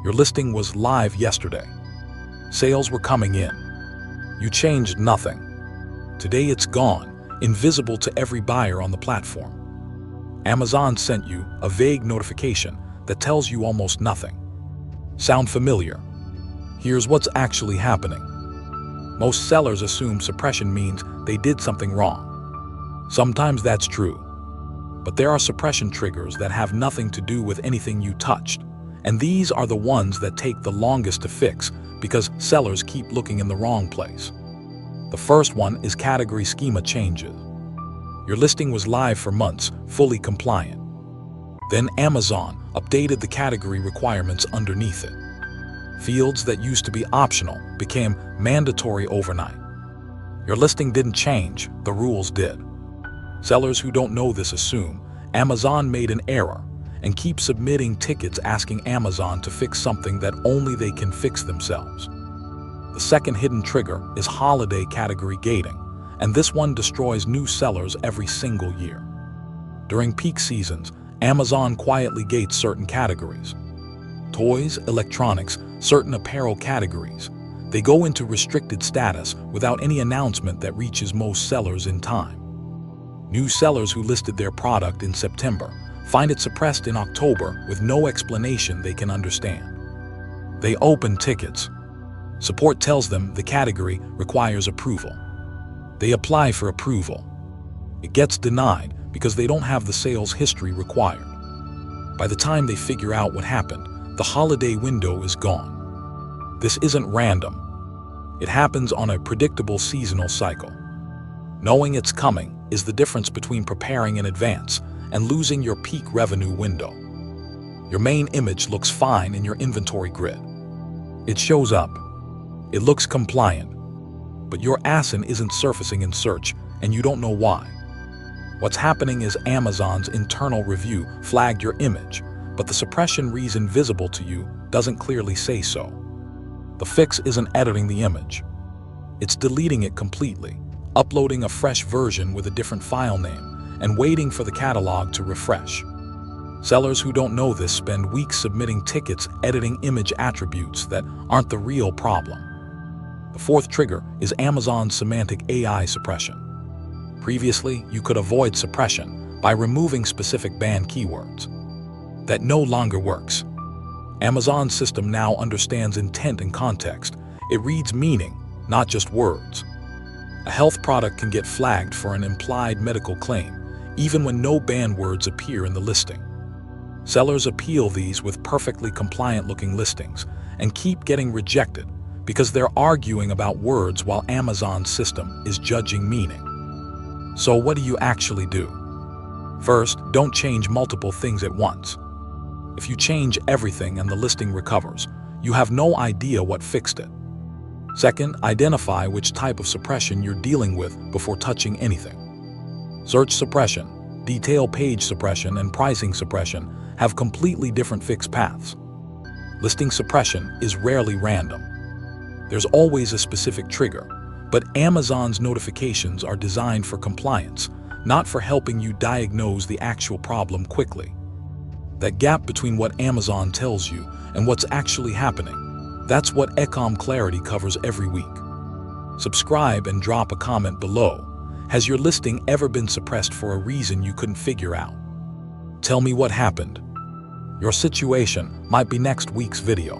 Your listing was live yesterday. Sales were coming in. You changed nothing. Today it's gone, invisible to every buyer on the platform. Amazon sent you a vague notification that tells you almost nothing. Sound familiar? Here's what's actually happening. Most sellers assume suppression means they did something wrong. Sometimes that's true. But there are suppression triggers that have nothing to do with anything you touched. And these are the ones that take the longest to fix because sellers keep looking in the wrong place. The first one is category schema changes. Your listing was live for months, fully compliant. Then Amazon updated the category requirements underneath it. Fields that used to be optional became mandatory overnight. Your listing didn't change, the rules did. Sellers who don't know this assume Amazon made an error and keep submitting tickets asking Amazon to fix something that only they can fix themselves. The second hidden trigger is holiday category gating, and this one destroys new sellers every single year. During peak seasons, Amazon quietly gates certain categories. Toys, electronics, certain apparel categories. They go into restricted status without any announcement that reaches most sellers in time. New sellers who listed their product in September find it suppressed in October with no explanation they can understand. They open tickets. Support tells them the category requires approval. They apply for approval. It gets denied because they don't have the sales history required. By the time they figure out what happened, the holiday window is gone. This isn't random. It happens on a predictable seasonal cycle. Knowing it's coming is the difference between preparing in advance and losing your peak revenue window. Your main image looks fine in your inventory grid. It shows up. It looks compliant. But your ASIN isn't surfacing in search, and you don't know why. What's happening is Amazon's internal review flagged your image, but the suppression reason visible to you doesn't clearly say so. The fix isn't editing the image. It's deleting it completely, uploading a fresh version with a different file name, and waiting for the catalog to refresh. Sellers who don't know this spend weeks submitting tickets editing image attributes that aren't the real problem. The fourth trigger is Amazon's semantic AI suppression. Previously, you could avoid suppression by removing specific banned keywords. That no longer works. Amazon's system now understands intent and context. It reads meaning, not just words. A health product can get flagged for an implied medical claim, even when no banned words appear in the listing. Sellers appeal these with perfectly compliant-looking listings and keep getting rejected because they're arguing about words while Amazon's system is judging meaning. So what do you actually do? First, don't change multiple things at once. If you change everything and the listing recovers, you have no idea what fixed it. Second, identify which type of suppression you're dealing with before touching anything. Search suppression, detail page suppression, and pricing suppression have completely different fix paths. Listing suppression is rarely random. There's always a specific trigger, but Amazon's notifications are designed for compliance, not for helping you diagnose the actual problem quickly. That gap between what Amazon tells you and what's actually happening, that's what EcomClarity covers every week. Subscribe and drop a comment below. Has your listing ever been suppressed for a reason you couldn't figure out? Tell me what happened. Your situation might be next week's video.